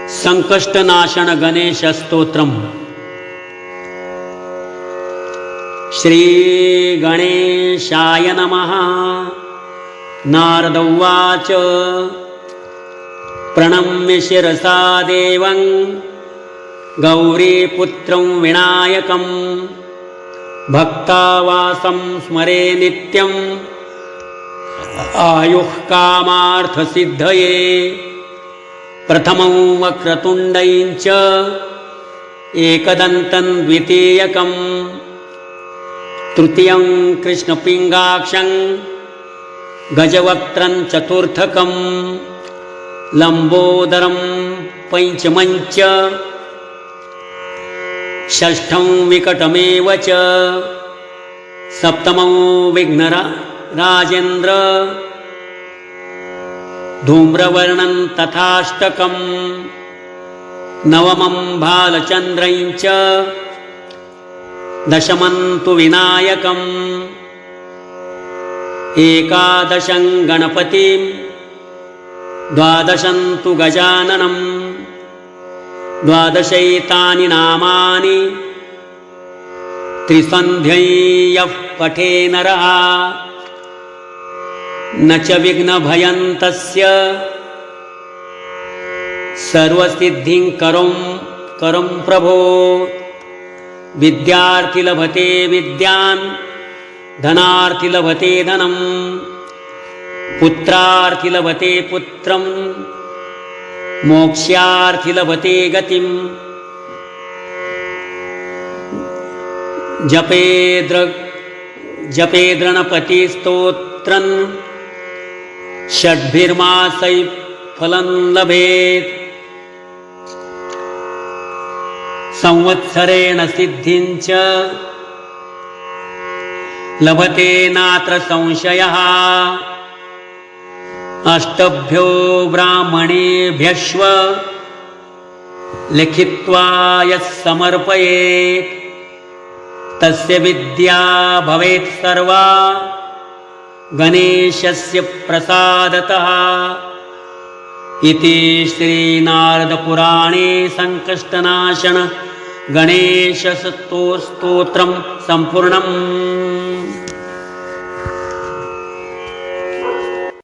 संकष्टनाशन गणेश स्तोत्रम। श्री गणेशाय नमः। नारद उवाच प्रणम्य शिरसा देवं गौरीपुत्रं विनायकं भक्तावासं स्मरे नित्यं आयुः कामार्थसिद्धये। प्रथमं वक्रतुण्डं च एकदन्तं द्वितीयकं तृतीयं कृष्णपिङ्गाक्षं गजवक्त्रं चतुर्थकं लम्बोदरं पञ्चमं च षष्ठं विकटमेव च सप्तमं विघ्नराजेन्द्र धूम्रवर्णं तथाष्टकं नवमं भालचन्द्रं च दशमं तु विनायकम् एकादशं गणपतिं द्वादशं तु गजाननं द्वादशैतानि नामानि त्रिसन्ध्यै यः पठे नरः न च विघ्नभयं तस्य सर्वसिद्धिं करं प्रभो। विद्यार्थी लभते विद्यां धनार्थी लभते धनं पुत्रार्थी लभते पुत्रं मोक्ष्यार्थी लभते गतिं। जपेद्गणपतिस्तोत्रं षड्भिर्मासैः फलं लभेत् संवत्सरेण सिद्धिं च लभते नात्र संशयः। अष्टभ्यो ब्राह्मणेभ्यश्व लिखित्वा यः समर्पयेत् तस्य विद्या भवेत् सर्वा गणेशस्य प्रसादतः। इति श्रीनारदपुराणे संकष्टनाशन गणेशस्तोत्रं सम्पूर्णम्।